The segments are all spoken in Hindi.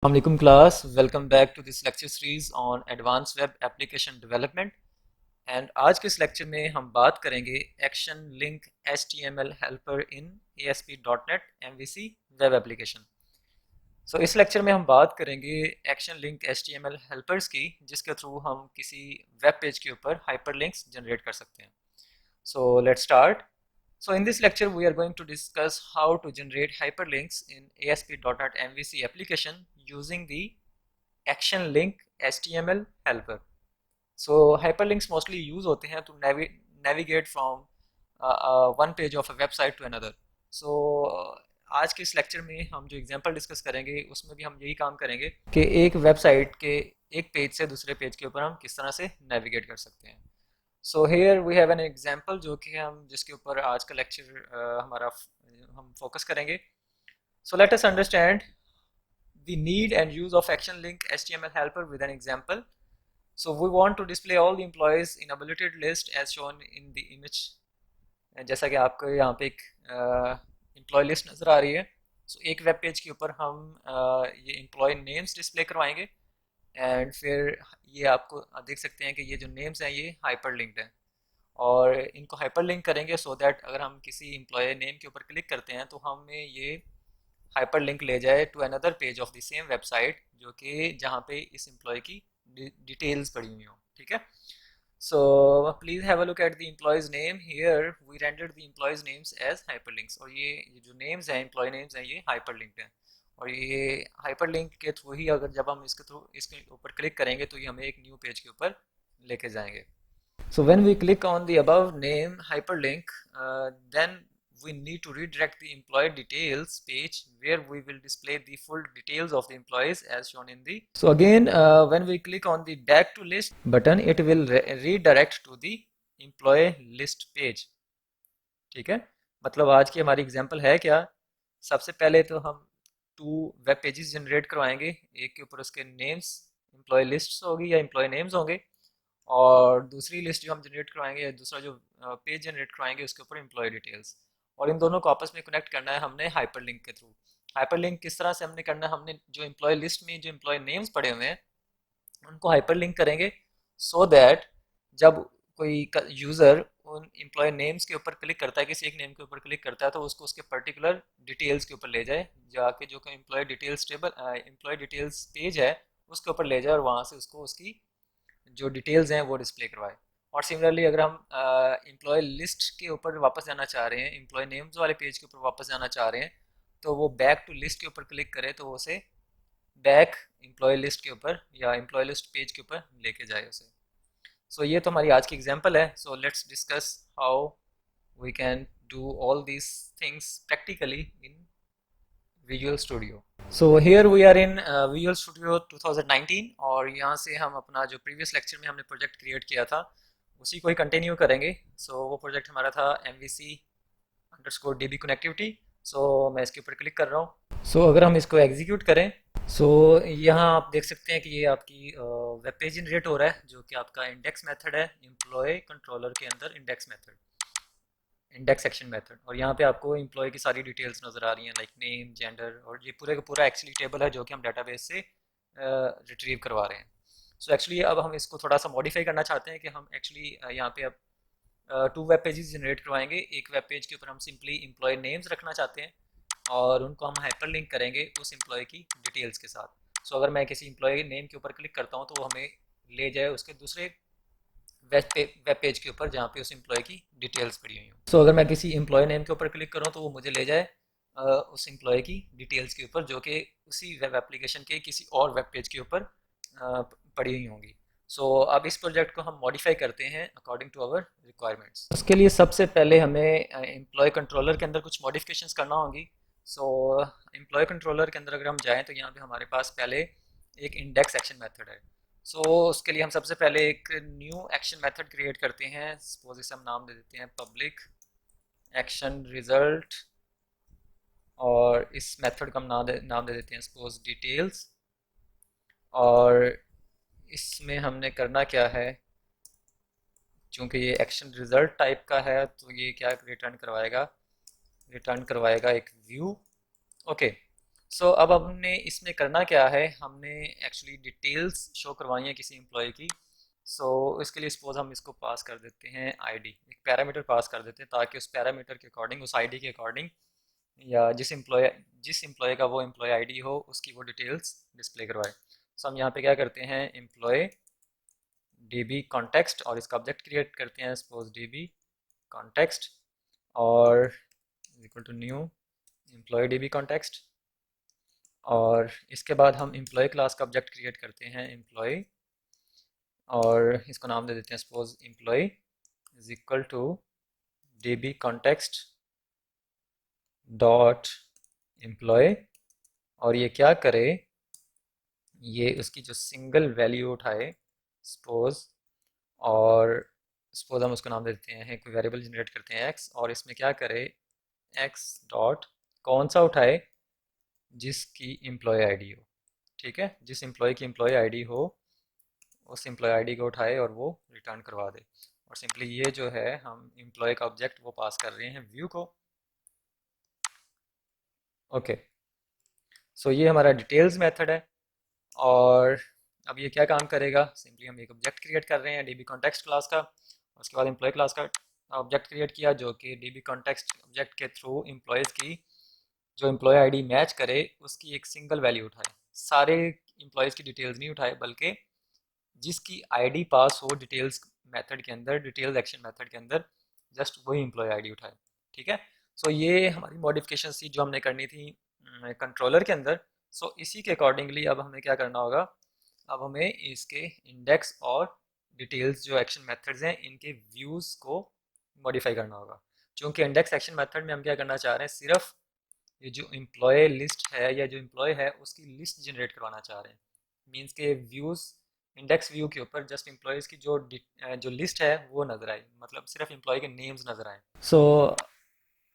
Assalamualaikum class, welcome back to this lecture series on advanced web application development and आज के इस लेक्चर में हम बात करेंगे एक्शन लिंक HTML हेल्पर इन ASP.NET MVC वेब एप्लीकेशन। इस लेक्चर में हम बात करेंगे एक्शन लिंक HTML हेल्पर्स की जिसके थ्रू हम किसी वेब पेज के ऊपर हाइपरलिंक्स जनरेट कर सकते हैं। Let's start. So in this lecture we are going to discuss how to generate hyperlinks in ASP.NET MVC application using the action link HTML helper. So hyperlinks mostly use होते हैं to navigate from one page of a website to another. So आज के इस लेक्चर में हम जो एग्जांपल डिस्कस करेंगे उसमें भी हम यही काम करेंगे कि एक वेबसाइट के एक पेज से दूसरे पेज के ऊपर हम किस तरह से नेविगेट कर सकते हैं। So here we have an example जो कि हम जिसके ऊपर आज का लेक्चर हम फोकस करेंगे। So let us understand the need and use of action link HTML helper with an example. So we want to display all the employees in a bulleted list as shown in the image. जैसा कि आपको यहाँ पे एक एम्प्लॉय लिस्ट नज़र आ रही है। एक वेब पेज के ऊपर हम ये एम्प्लॉय नेम्स डिस्प्ले करवाएंगे एंड फिर ये आपको देख सकते हैं कि ये जो नेम्स हैं ये हाइपर लिंक्ड हैं और इनको हाइपर लिंक करेंगे सो दैट अगर हम किसी एम्प्लॉय नेम के ऊपर क्लिक करते हैं तो हमें ये हाइपर लिंक ले जाए to another page of the same website जो कि जहाँ पे इस एम्प्लॉय की डिटेल्स पड़ी हुई हो। ठीक है। So please have a look at the employee's name. Here we rendered the employees names as hyperlinks और ये जो names हैं employee names हैं ये hyperlinked हैं और ये hyperlink के थ्रू ही अगर जब हम इसके ऊपर क्लिक करेंगे तो ये हमें एक न्यू पेज के ऊपर लेके जाएंगे। So when we click on the above name hyperlink, then we need to redirect the employee details page where we will display the full details of the employees as shown in the. So again, when we click on the back to list button, it will redirect to the employee list page. ठीक है। मतलब आज की हमारी एग्जांपल है क्या, सबसे पहले तो हम टू वेब पेजेस जनरेट करवाएंगे, एक के ऊपर उसके नेम्स एम्प्लॉय लिस्ट्स होगी या एम्प्लॉय नेम्स होंगे और दूसरी लिस्ट जो हम जनरेट करवाएंगे या दूसरा जो पेज जनरेट करवाएंगे उसके ऊपर एम्प्लॉय डिटेल्स और इन दोनों को आपस में कनेक्ट करना है हमने हाइपरलिंक के थ्रू। हाइपरलिंक किस तरह से हमने करना है, हमने जो एम्प्लॉय लिस्ट में जो एम्प्लॉय नेम्स पड़े हुए हैं उनको हाइपरलिंक करेंगे सो दैट जब कोई यूज़र उन एम्प्लॉय नेम्स के ऊपर क्लिक करता है, किसी एक नेम के ऊपर क्लिक करता है तो उसको उसके पर्टिकुलर डिटेल्स के ऊपर ले जाए, जाके जो कि employee details table employee details page है उसके ऊपर ले जाए और वहाँ से उसको उसकी जो डिटेल्स हैं वो डिस्प्ले करवाए। और सिमिलरली अगर हम एम्प्लॉय लिस्ट के ऊपर वापस जाना चाह रहे हैं, एम्प्लॉय नेम्स वाले पेज के ऊपर वापस जाना चाह रहे हैं तो वो बैक टू लिस्ट के ऊपर क्लिक करे तो वो उसे बैक एम्प्लॉय लिस्ट के ऊपर या एम्प्लॉय लिस्ट पेज के ऊपर लेके जाए उसे। ये तो हमारी आज की एग्जांपल है। Let's discuss how we can do all these things practically in Visual Studio. Here we are in Visual Studio 2019 और यहाँ से हम अपना जो प्रीवियस लेक्चर में हमने प्रोजेक्ट क्रिएट किया था उसी को ही कंटिन्यू करेंगे। वो प्रोजेक्ट हमारा था MVC_DB कनेक्टिविटी। मैं इसके ऊपर क्लिक कर रहा हूँ। अगर हम इसको एग्जीक्यूट करें यहाँ आप देख सकते हैं कि ये आपकी वेब पेज जनरेट हो रहा है जो कि आपका इंडेक्स मेथड है, एम्प्लॉय कंट्रोलर के अंदर index method, index section method. और यहाँ पे आपको एम्प्लॉय की सारी डिटेल्स नज़र आ रही हैं लाइक नेम, जेंडर और ये पूरे का पूरा एक्चुअली टेबल है जो कि हम डाटाबेस से रिट्रीव करवा रहे हैं। एक्चुअली अब हम इसको थोड़ा सा मॉडिफाई करना चाहते हैं कि हम एक्चुअली यहाँ पे अब टू वेब पेजेस जनरेट करवाएंगे। एक वेब पेज के ऊपर हम सिंपली एम्प्लॉय नेम्स रखना चाहते हैं और उनको हम हाइपर लिंक करेंगे उस एम्प्लॉय की डिटेल्स के साथ। अगर मैं किसी एम्प्लॉय नेम के ऊपर क्लिक करता हूँ तो वो हमें ले जाए उसके दूसरे वेब पेज के ऊपर जहाँ पे उस एम्प्लॉय की डिटेल्स पड़ी हुई हों। अगर मैं किसी एम्प्लॉय नेम के ऊपर क्लिक करूँ तो वो मुझे ले जाए उस एम्प्लॉय की डिटेल्स के ऊपर जो कि उसी वेब एप्लीकेशन के किसी और वेब पेज के ऊपर पड़ी हुई होंगी। अब इस प्रोजेक्ट को हम मॉडिफाई करते हैं अकॉर्डिंग टू आवर रिक्वायरमेंट्स। उसके लिए सबसे पहले हमें एम्प्लॉय कंट्रोलर के अंदर कुछ मॉडिफिकेशंस करना होंगी। एम्प्लॉय कंट्रोलर के अंदर अगर हम जाएँ तो यहाँ पे हमारे पास पहले एक इंडेक्स एक्शन मेथड है। उसके लिए हम सबसे पहले एक न्यू एक्शन मेथड क्रिएट करते हैं। सपोज इसे हम नाम दे देते हैं पब्लिक एक्शन रिजल्ट और इस मेथड का हम नाम दे देते हैं सपोज डिटेल्स। और इसमें हमने करना क्या है, चूँकि ये एक्शन रिजल्ट टाइप का है तो ये क्या रिटर्न करवाएगा, रिटर्न करवाएगा एक व्यू। ओके। अब हमने इसमें करना क्या है, हमने एक्चुअली डिटेल्स शो करवाई है किसी एम्प्लॉय की। इसके लिए सपोज हम इसको पास कर देते हैं आईडी, एक पैरामीटर पास कर देते हैं ताकि उस पैरामीटर के अकॉर्डिंग, उस आईडी के अकॉर्डिंग, या जिस एम्प्लॉय का वो एम्प्लॉय आईडी हो उसकी वो डिटेल्स डिस्प्ले करवाए। हम यहाँ पे क्या करते हैं, एम्प्लॉय डीबी कॉन्टेक्स्ट, और इसका ऑब्जेक्ट क्रिएट करते हैं सपोज डीबी कॉन्टेक्स्ट, और equal to new employee DB context. और इसके बाद हम एम्प्लॉय क्लास का ऑब्जेक्ट क्रिएट करते हैं एम्प्लॉय, और इसको नाम दे देते हैं suppose employee is equal to DB context dot employee. और ये क्या करे, ये उसकी जो सिंगल वैल्यू उठाए सपोज, और सपोज हम उसको नाम दे देते हैं, कोई वेरिएबल जनरेट करते हैं एक्स, और इसमें क्या करे, एक्स डॉट कौन सा उठाए, जिसकी एम्प्लॉय आईडी हो। ठीक है, जिस एम्प्लॉय की एम्प्लॉय आईडी हो उस एम्प्लॉय आईडी को उठाए और वो रिटर्न करवा दे। और सिंपली ये जो है हम एम्प्लॉय का ऑब्जेक्ट वो पास कर रहे हैं व्यू को। ओके, ये हमारा डिटेल्स मेथड है। और अब ये क्या काम करेगा, सिंपली हम एक ऑब्जेक्ट क्रिएट कर रहे हैं डीबी कॉन्टेक्स्ट क्लास का, उसके बाद एम्प्लॉय क्लास का ऑब्जेक्ट क्रिएट किया जो कि डीबी कॉन्टेक्स्ट ऑब्जेक्ट के थ्रू एम्प्लॉयज़ की जो एम्प्लॉय आईडी मैच करे उसकी एक सिंगल वैल्यू उठाए। सारे एम्प्लॉयज़ की डिटेल्स नहीं उठाए, बल्कि जिसकी आईडी पास हो डिटेल्स मेथड के अंदर, डिटेल्स एक्शन मेथड के अंदर, जस्ट वही एम्प्लॉय आईडी उठाए। ठीक है, ये हमारी मॉडिफिकेशन थी जो हमने करनी थी कंट्रोलर के अंदर। इसी के अकॉर्डिंगली अब हमें क्या करना होगा, अब हमें इसके इंडेक्स और डिटेल्स जो एक्शन मेथड्स हैं इनके व्यूज़ को मॉडिफाई करना होगा। क्योंकि इंडेक्स एक्शन मेथड में हम क्या करना चाह रहे हैं, सिर्फ ये जो एम्प्लॉय लिस्ट है या जो एम्प्लॉय है उसकी लिस्ट जनरेट करवाना चाह रहे हैं। मीन्स के व्यूज़, इंडेक्स व्यू के ऊपर जस्ट एम्प्लॉयज़ की जो लिस्ट है वो नज़र आए, मतलब सिर्फ एम्प्लॉय के नेम्स नज़र आए।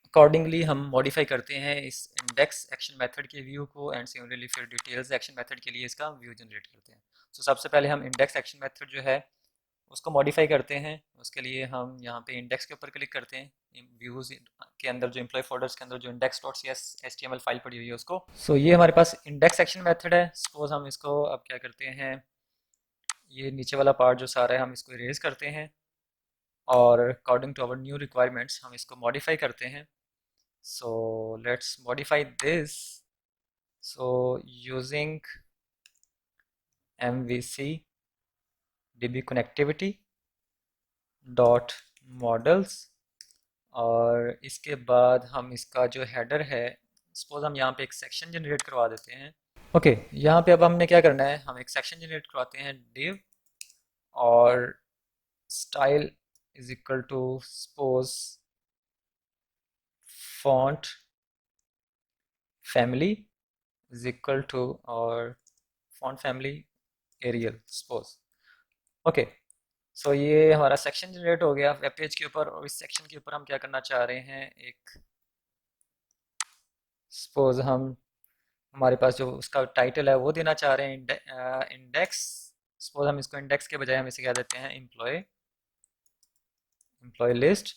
अकॉर्डिंगली हम मॉडिफाई करते हैं इस इंडेक्स एक्शन मेथड के व्यू को, एंड सिमिलरली फिर डिटेल्स एक्शन मेथड के लिए इसका व्यू जनरेट करते हैं। सबसे पहले हम इंडेक्स एक्शन मेथड जो है उसको मॉडिफाई करते हैं। उसके लिए हम यहाँ पे इंडेक्स के ऊपर क्लिक करते हैं, व्यूज़ के अंदर जो एम्प्लॉय फोल्डर्स के अंदर जो index dot C S H T M L file पड़ी हुई है उसको। ये हमारे पास इंडेक्स एक्शन मेथड है। सपोज हम इसको अब क्या करते हैं, ये नीचे वाला पार्ट जो सारा है हम इसको इरेज करते हैं, और according to our new requirements हम इसको मॉडिफाई करते हैं। Let's modify this. Using MVC DB connectivity dot models, और इसके बाद हम इसका जो हेडर है, सपोज हम यहाँ पे एक सेक्शन जनरेट करवा देते हैं। ओके, यहाँ पे अब हमने क्या करना है, हम एक सेक्शन जनरेट करवाते हैं div, और style is equal to suppose font family is equal to, और font family Arial suppose. Okay, ये हमारा सेक्शन जनरेट हो गया वेब पेज के ऊपर, और इस सेक्शन के ऊपर हम क्या करना चाह रहे हैं, एक सपोज हम, हमारे पास जो उसका टाइटल है वो देना चाह रहे हैं इंडेक्स। सपोज हम इसको इंडेक्स के बजाय हम इसे क्या देते हैं, एम्प्लॉय लिस्ट।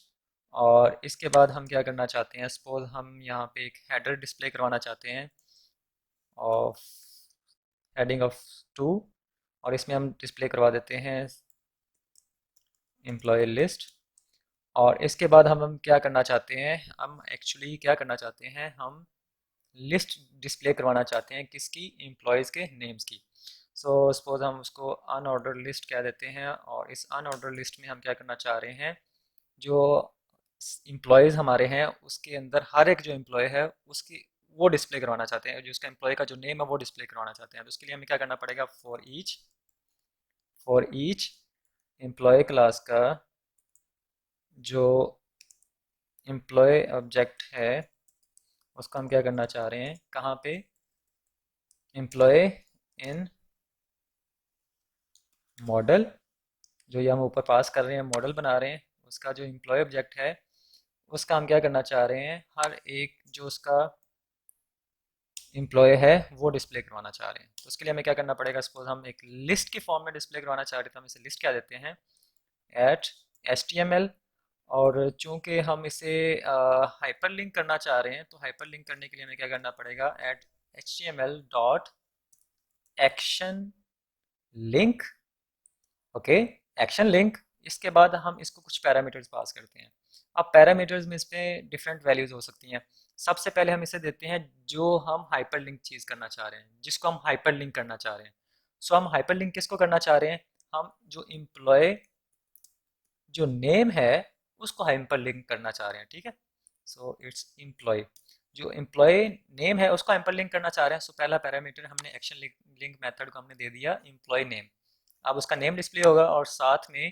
और इसके बाद हम क्या करना चाहते हैं, सपोज हम यहाँ पे एक हेडर डिस्प्ले करवाना चाहते हैं ऑफ हेडिंग ऑफ 2, और इसमें हम डिस्प्ले करवा देते हैं एम्प्लॉय लिस्ट। और इसके बाद हम क्या करना चाहते हैं, हम एक्चुअली क्या करना चाहते हैं, हम लिस्ट डिस्प्ले करवाना चाहते हैं किसकी, एम्प्लॉयज़ के नेम्स की। सपोज हम उसको अनऑर्डर लिस्ट कह देते हैं, और इस अनऑर्डर लिस्ट में हम क्या करना चाह रहे हैं, जो एम्प्लॉयज़ हमारे हैं उसके अंदर हर एक जो एम्प्लॉय है उसकी वो डिस्प्ले करवाना चाहते हैं, जो उसका एम्प्लॉय का जो नेम है वो डिस्प्ले करवाना चाहते हैं। तो उसके लिए हमें क्या करना पड़ेगा, फॉर ईच एम्प्लॉय क्लास का जो एम्प्लॉय ऑब्जेक्ट है उसका हम क्या करना चाह रहे हैं, कहाँ पे, एम्प्लॉय इन मॉडल, जो ये हम ऊपर पास कर रहे हैं, मॉडल बना रहे हैं, उसका जो एम्प्लॉय ऑब्जेक्ट है उसका हम क्या करना चाह रहे हैं, हर एक जो उसका एम्प्लॉय है वो डिस्प्ले करवाना चाह रहे हैं। तो उसके लिए हमें क्या करना पड़ेगा, सपोज हम एक लिस्ट की फॉर्म में डिस्प्ले करवाना चाह रहे थे, हम इसे लिस्ट क्या देते हैं, एट HTML। और चूंकि हम इसे हाइपर लिंक करना चाह रहे हैं, तो हाइपर लिंक करने के लिए हमें क्या करना पड़ेगा, at HTML dot action link, okay, action link. इसके बाद हम इसको कुछ पैरामीटर्स पास करते हैं। अब पैरामीटर्स में इसमें डिफरेंट वैल्यूज हो सकती हैं। सबसे पहले हम इसे देते हैं जो हम हाइपरलिंक चीज़ करना चाह रहे हैं, जिसको हम हाइपरलिंक करना चाह रहे हैं। सो हम हाइपरलिंक किसको करना चाह रहे हैं? हम जो एम्प्लॉय जो नेम है उसको हाइपरलिंक करना चाह रहे हैं, ठीक है। सो इट्स एम्प्लॉय, जो एम्प्लॉय नेम है उसको हाइपरलिंक करना चाह रहे हैं। सो पहला पैरामीटर हमने एक्शन लिंक मेथड को हमने दे दिया एम्प्लॉय नेम। अब उसका नेम डिस्प्ले होगा और साथ में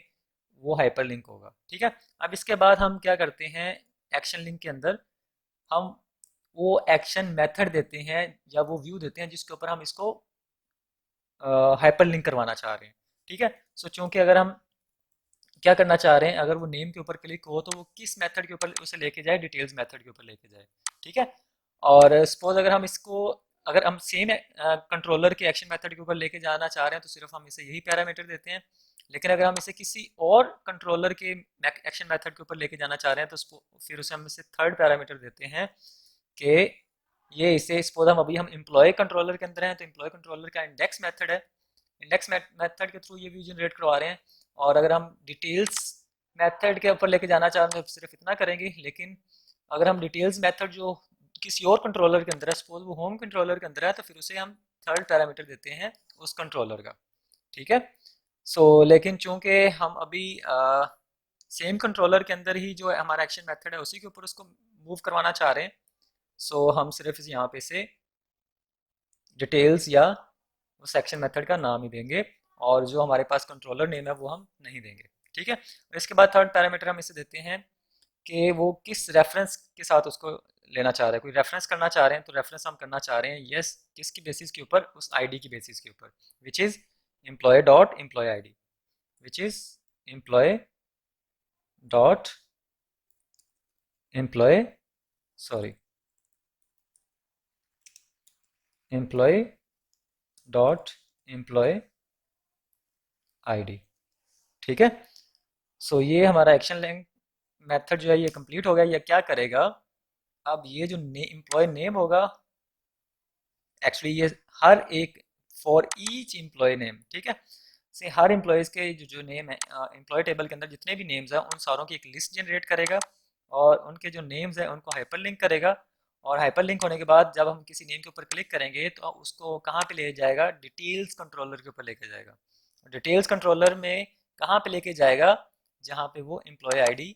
वो हाइपरलिंक होगा, ठीक है। अब इसके बाद हम क्या करते हैं, एक्शन लिंक के अंदर हम वो एक्शन मेथड देते हैं या वो व्यू देते हैं जिसके ऊपर हम इसको हाइपरलिंक करवाना चाह रहे हैं, ठीक है। सो चूंकि अगर हम क्या करना चाह रहे हैं, अगर वो नेम के ऊपर क्लिक हो तो वो किस मेथड के ऊपर उसे लेके जाए, डिटेल्स मेथड के ऊपर लेके जाए, ठीक है। और सपोज अगर हम इसको, अगर हम सेम कंट्रोलर के एक्शन मेथड के ऊपर लेके जाना चाह रहे हैं तो सिर्फ हम इसे यही पैरामीटर देते हैं। लेकिन अगर हम इसे किसी और कंट्रोलर के एक्शन मेथड के ऊपर लेके जाना चाह रहे हैं तो फिर उसे हम इसे थर्ड पैरामीटर देते हैं कि ये इसे, सपोज हम एम्प्लॉय कंट्रोलर के अंदर हैं तो एम्प्लॉय कंट्रोलर का इंडेक्स मेथड है, इंडेक्स मेथड के थ्रू ये व्यू जनरेट करवा रहे हैं। और अगर हम डिटेल्स मेथड के ऊपर लेके जाना चाहें तो सिर्फ इतना करेंगे। लेकिन अगर हम डिटेल्स मेथड जो किसी और कंट्रोलर के अंदर है, सपोज वो होम कंट्रोलर के अंदर है, तो फिर उसे हम थर्ड पैरामीटर देते हैं उस कंट्रोलर का, ठीक है। लेकिन चूंकि हम अभी सेम कंट्रोलर के अंदर ही जो हमारा एक्शन मेथड है उसी के ऊपर उसको मूव करवाना चाह रहे हैं, हम सिर्फ यहाँ पे से डिटेल्स या उस एक्शन मेथड का नाम ही देंगे और जो हमारे पास कंट्रोलर नेम है वो हम नहीं देंगे, ठीक है। और इसके बाद थर्ड पैरामीटर हम इसे देते हैं कि वो किस रेफरेंस के साथ उसको लेना चाह रहे हैं। कोई रेफरेंस करना चाह रहे हैं तो रेफरेंस हम करना चाह रहे हैं यस किसकी बेसिस के ऊपर, उस आईडी की बेसिस के ऊपर, which is employee dot employee ID, which is employee dot employee, sorry, employee dot employee ID, ठीक है। ये हमारा एक्शन लिंक मेथड जो है ये कंप्लीट हो गया। ये क्या करेगा, अब ये जो एम्प्लॉय नेम होगा, एक्चुअली ये हर एक फॉर ईच एम्प्लॉय नेम, ठीक है, से हर एम्प्लॉयज़ के जो नेम है एम्प्लॉय टेबल के अंदर जितने भी नेम्स हैं उन सारों की एक लिस्ट जनरेट करेगा और उनके जो नेम्स हैं उनको हाइपरलिंक करेगा। और हाइपरलिंक होने के बाद जब हम किसी नेम के ऊपर क्लिक करेंगे तो उसको कहाँ पे ले जाएगा, डिटेल्स कंट्रोलर के ऊपर लेके जाएगा। डिटेल्स कंट्रोलर में कहाँ पे लेके जाएगा, जहाँ पे वो एम्प्लॉय आईडी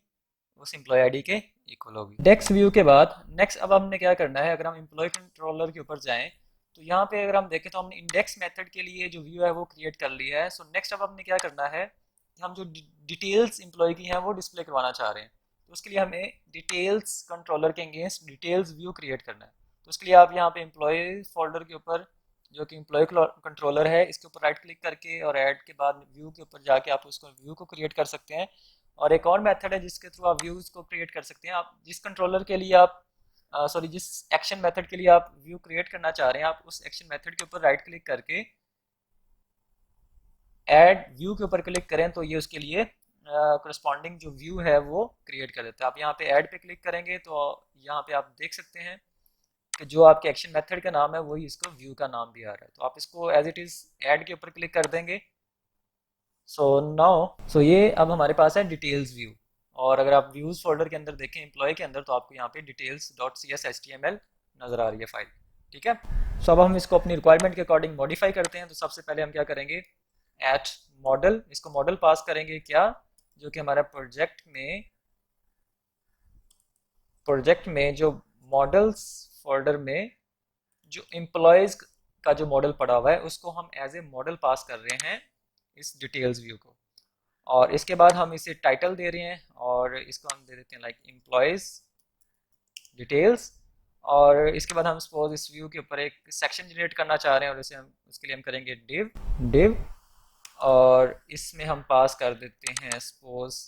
उस एम्प्लॉय आईडी के इक्वल होगी। इंडेक्स व्यू के बाद नेक्स्ट अब हमने क्या करना है, अगर हम एम्प्लॉय कंट्रोलर के ऊपर जाएं तो यहाँ पे अगर हम देखें तो हमने इंडेक्स मेथड के लिए जो व्यू है वो क्रिएट कर लिया है। नेक्स्ट अब हमने क्या करना है कि हम जो डिटेल्स एम्प्लॉय की हैं वो डिस्प्ले करवाना चाह रहे हैं, तो उसके लिए हमें डिटेल्स कंट्रोलर के अगेंस्ट डिटेल्स व्यू क्रिएट करना है। तो उसके लिए आप यहाँ पे एम्प्लॉय फोल्डर के ऊपर जो कि एम्प्लॉय कंट्रोलर है इसके ऊपर राइट क्लिक करके और ऐड के बाद व्यू के ऊपर जाके आप उसको व्यू को क्रिएट कर सकते हैं। और एक और मेथड है जिसके थ्रू आप व्यूज को क्रिएट कर सकते हैं। आप जिस कंट्रोलर के लिए आप सॉरी जिस एक्शन मेथड के लिए आप व्यू क्रिएट करना चाह रहे हैं, आप उस एक्शन मेथड के ऊपर राइट क्लिक करके ऐड व्यू के ऊपर क्लिक करें तो ये उसके लिए करस्पॉन्डिंग जो व्यू है वो क्रिएट कर देता है। आप यहाँ पे ऐड पे क्लिक करेंगे तो यहाँ पे आप देख सकते हैं कि जो आपके एक्शन मेथड का नाम है वही इसको व्यू का नाम भी आ रहा है। तो आप इसको एज इट इज़ ऐड के ऊपर क्लिक कर देंगे। ये अब हमारे पास है डिटेल्स व्यू। और अगर आप व्यूज फोल्डर के अंदर देखें एम्प्लॉय के अंदर तो आपको यहाँ पे details dot C S H T M L नज़र आ रही है फाइल, ठीक है। अब हम इसको अपनी रिक्वायरमेंट के अकॉर्डिंग मॉडिफाई करते हैं। तो सबसे पहले हम क्या करेंगे, एट मॉडल, इसको मॉडल पास करेंगे क्या, जो कि हमारा प्रोजेक्ट में जो मॉडल्स फोल्डर में जो एम्प्लॉयज़ का जो मॉडल पड़ा हुआ है उसको हम एज ए मॉडल पास कर रहे हैं इस डिटेल्स व्यू को। और इसके बाद हम इसे टाइटल दे रहे हैं और इसको हम दे देते हैं लाइक एम्प्लॉयज़ डिटेल्स। और इसके बाद हम सपोज इस व्यू के ऊपर एक सेक्शन जनरेट करना चाह रहे हैं और इसे हम उसके लिए हम करेंगे डिव और इसमें हम पास कर देते हैं सपोज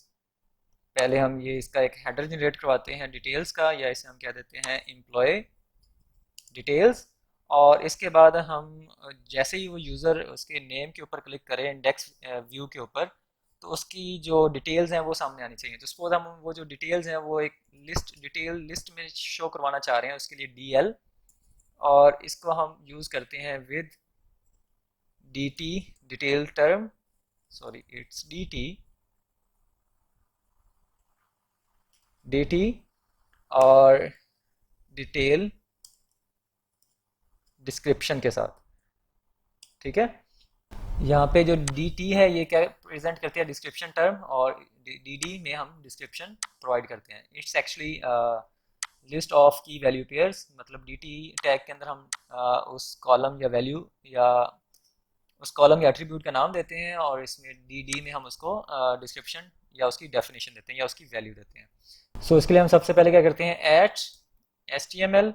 पहले हम ये इसका एक हेडर जनरेट करवाते हैं डिटेल्स का, या इसे हम क्या देते हैं एम्प्लॉय डिटेल्स। और इसके बाद हम जैसे ही वो यूज़र उसके नेम के ऊपर क्लिक करें इंडेक्स व्यू के ऊपर तो उसकी जो डिटेल्स हैं वो सामने आनी चाहिए। तो सपोज हम वो जो डिटेल्स हैं वो एक डिटेल लिस्ट में शो करवाना चाह रहे हैं, उसके लिए DL और इसको हम यूज़ करते हैं with D T detail term, sorry it's D T और डिटेल डिस्क्रिप्शन के साथ। ठीक है, यहाँ पे जो डी टी है ये क्या प्रेजेंट करती है, डिस्क्रिप्शन टर्म, और डी डी में हम डिस्क्रिप्शन प्रोवाइड करते हैं। इट्स एक्चुअली लिस्ट ऑफ की वैल्यू पेयर्स, मतलब डी टी टैग के अंदर हम उस कॉलम या वैल्यू या उस कॉलम या एट्रीब्यूट का नाम देते हैं, और इसमें डी डी में हम उसको डिस्क्रिप्शन या उसकी डेफिनेशन देते हैं या उसकी वैल्यू देते हैं। सो इसके लिए हम सबसे पहले क्या करते हैं, at H T M L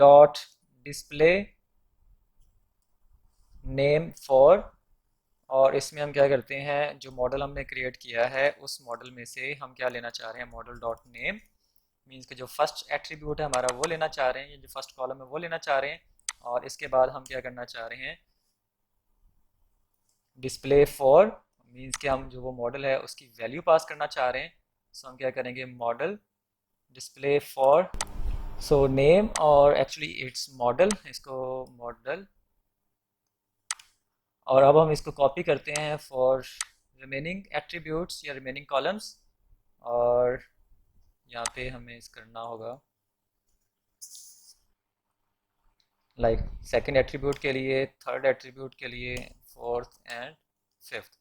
dot display name for, और इसमें हम क्या करते हैं, जो मॉडल हमने क्रिएट किया है उस मॉडल में से हम क्या लेना चाह रहे हैं, मॉडल डॉट नेम, मीन्स के जो फर्स्ट एट्रीब्यूट है हमारा वो लेना चाह रहे हैं, ये जो फर्स्ट कॉलम है वो लेना चाह रहे हैं। और इसके बाद हम क्या करना चाह रहे हैं, डिस्प्ले फॉर, मीन्स कि हम जो वो मॉडल है उसकी वैल्यू पास करना चाह रहे हैं। सो हम क्या करेंगे, model display for, so name, और एक्चुअली इट्स मॉडल, इसको मॉडल, और अब हम इसको कॉपी करते हैं फॉर रिमेनिंग एट्रीब्यूट्स या रिमेनिंग कॉलम्स। और यहाँ पे हमें इस करना होगा लाइक सेकंड एट्रीब्यूट के लिए, थर्ड एट्रीब्यूट के लिए, फोर्थ एंड फिफ्थ।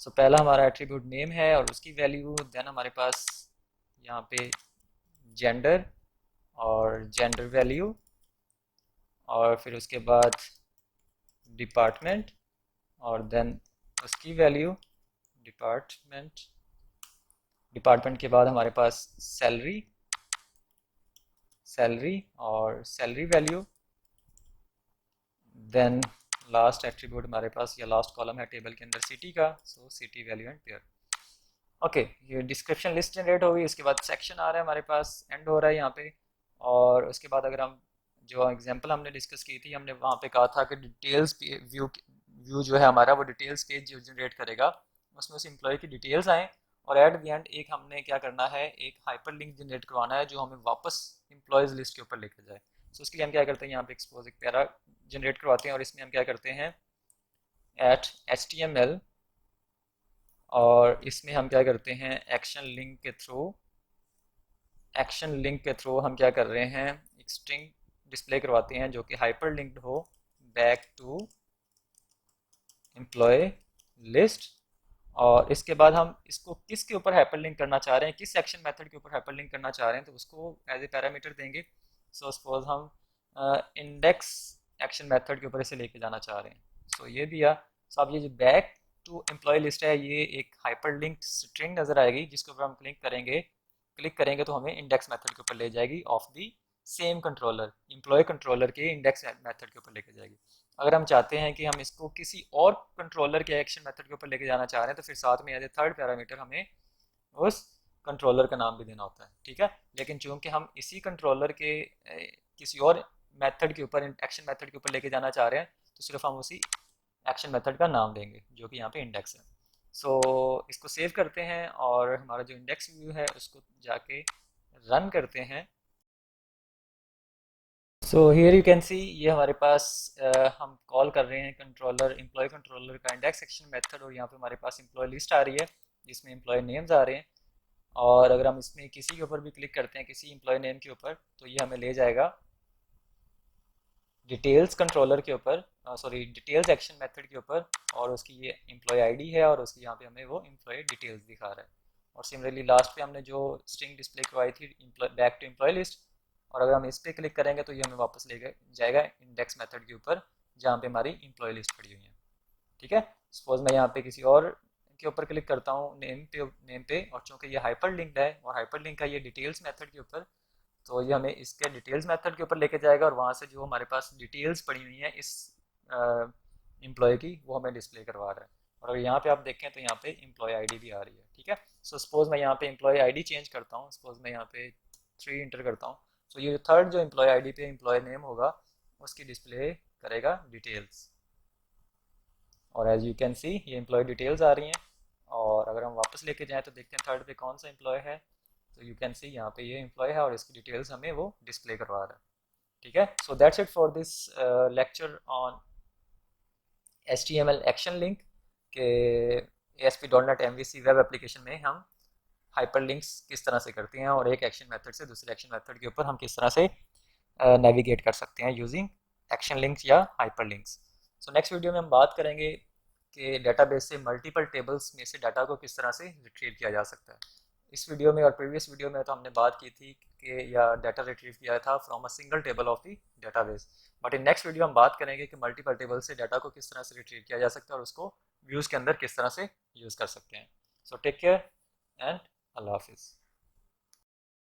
सो पहला हमारा एट्रीब्यूट नेम है और उसकी वैल्यू, देन हमारे पास यहाँ पे जेंडर और जेंडर वैल्यू, और फिर उसके बाद डिपार्टमेंट और देन उसकी वैल्यू डिपार्टमेंट। डिपार्टमेंट के बाद हमारे पास सैलरी, सैलरी और salary value, then last attribute हमारे पास या लास्ट कॉलम है टेबल के अंदर सिटी का, so city value and pair. Okay, ये डिस्क्रिप्शन लिस्ट जनरेट हो गई। इसके बाद सेक्शन आ रहा है हमारे पास, एंड हो रहा है यहाँ पे। और उसके बाद अगर हम जो एग्जांपल हमने डिस्कस की थी, हमने वहाँ पे कहा था कि डिटेल्स व्यू जो है हमारा, वो डिटेल्स पेज जो जनरेट करेगा उसमें उस एम्प्लॉय की डिटेल्स आएँ, और एट द एंड एक हमने क्या करना है, एक हाइपर लिंक जनरेट करवाना है जो हमें वापस एम्प्लॉयज़ लिस्ट के ऊपर लेकर जाए। सो उसके लिए हम क्या करते हैं, यहाँ पे एक्सपोज एक पैरा जनरेट करवाते हैं, और इसमें हम क्या करते हैं, at H T M L, और इसमें हम क्या करते हैं, एक्शन लिंक के थ्रू, एक्शन लिंक के थ्रू हम क्या कर रहे हैं, एक स्ट्रिंग डिस्प्ले करवाते हैं जो कि हाइपर लिंक्ड हो बैक टू एम्प्लॉय लिस्ट। और इसके बाद हम इसको किसके ऊपर हाइपर लिंक करना चाह रहे हैं, किस एक्शन मेथड के ऊपर हाइपर लिंक करना चाह रहे हैं, तो उसको एज ए पैरामीटर देंगे। सो सपोज हम इंडेक्स एक्शन मेथड के ऊपर इसे लेके जाना चाह रहे हैं, सो ये दिया। सो अब ये जो बैक टू एम्प्लॉय लिस्ट है, ये एक हाइपर लिंक्ड स्ट्रिंग नज़र आएगी जिसके ऊपर हम क्लिक करेंगे तो हमें इंडेक्स मेथड के ऊपर ले जाएगी of the same controller, employee controller के इंडेक्स मेथड के ऊपर लेके जाएगी। अगर हम चाहते हैं कि हम इसको किसी और कंट्रोलर के एक्शन मेथड के ऊपर लेके जाना चाह रहे हैं, तो फिर साथ में एज ए थर्ड पैरामीटर हमें उस कंट्रोलर का नाम भी देना होता है। ठीक है, लेकिन चूंकि हम इसी कंट्रोलर के किसी और मेथड के ऊपर, एक्शन मेथड के ऊपर लेके जाना चाह रहे हैं, तो सिर्फ हम उसी एक्शन मेथड का नाम देंगे जो कि यहाँ पे इंडेक्स है। सो इसको सेव करते हैं और हमारा जो इंडेक्स व्यू है उसको जाके रन करते हैं। So here you can see, ये हमारे पास हम कॉल कर रहे हैं कंट्रोलर, एम्प्लॉय कंट्रोलर का इंडेक्स एक्शन मेथड, और यहाँ पे हमारे पास एम्प्लॉय लिस्ट आ रही है जिसमें एम्प्लॉय नेम्स आ रहे हैं। और अगर हम इसमें किसी के ऊपर भी क्लिक करते हैं, किसी एम्प्लॉय नेम के ऊपर, तो ये हमें ले जाएगा डिटेल्स कंट्रोलर के ऊपर, सॉरी डिटेल्स एक्शन मेथड के ऊपर, और उसकी ये एम्प्लॉय आईडी है और उसकी यहाँ पे हमें वो एम्प्लॉय डिटेल्स दिखा रहा है। और सिमिलरली लास्ट पे हमने जो स्ट्रिंग डिस्प्ले करवाई थी बैक टू एम्प्लॉय लिस्ट, और अगर हम इस पर क्लिक करेंगे तो ये हमें वापस ले जाएगा इंडेक्स मेथड के ऊपर जहाँ पे हमारी एम्प्लॉय लिस्ट पड़ी हुई है। ठीक है, सपोज मैं यहाँ पे किसी और के ऊपर क्लिक करता हूँ नेम पे, और चूंकि ये हाइपर लिंक्ड है और हाइपर लिंक है ये डिटेल्स मेथड के ऊपर, तो ये हमें इसके डिटेल्स मेथड के ऊपर लेके जाएगा, और वहाँ से जो हमारे पास डिटेल्स पड़ी हुई हैं इस एम्प्लॉय की, वो हमें डिस्प्ले करवा रहा है। और अगर यहाँ पे आप देखें तो यहाँ पे एम्प्लॉय आईडी भी आ रही है। ठीक है, सो सपोज मैं यहाँ पे एम्प्लॉय आईडी चेंज करता हूँ, सपोज मैं यहाँ पे 3 इंटर करता हूँ, तो ये थर्ड जो एम्प्लॉय आईडी पे एम्प्लॉय नेम होगा उसकी डिस्प्ले करेगा डिटेल्स। और एज यू कैन सी ये एम्प्लॉय डिटेल्स आ रही हैं। और अगर हम वापस लेके जाएँ तो देखते हैं थर्ड पे कौन सा एम्प्लॉय है, तो यू कैन सी यहाँ पे ये एम्प्लॉय है और इसकी डिटेल्स हमें वो डिस्प्ले करवा रहा है। ठीक है, so that's it for this lecture on HTML action link के ASP.NET MVC वेब एप्लीकेशन में हम हाइपरलिंक्स किस तरह से करते हैं और एक एक्शन मेथड से दूसरे एक्शन मेथड के ऊपर हम किस तरह से नेविगेट कर सकते हैं यूजिंग एक्शन लिंक्स या हाइपरलिंक्स। सो नेक्स्ट वीडियो में हम बात करेंगे कि डेटाबेस से मल्टीपल टेबल्स में से डाटा को किस तरह से रिट्रीव किया जा सकता है। इस वीडियो में और प्रीवियस वीडियो में तो हमने बात की थी कि या डाटा रिट्रीव किया था from a single table of the database, but in next video हम बात करेंगे कि मल्टीपल टेबल से डाटा को किस तरह से रिट्रीव किया जा सकता है और उसको व्यूज़ के अंदर किस तरह से यूज़ कर सकते हैं। सो टेक केयर एंड अल्लाह हाफिज़।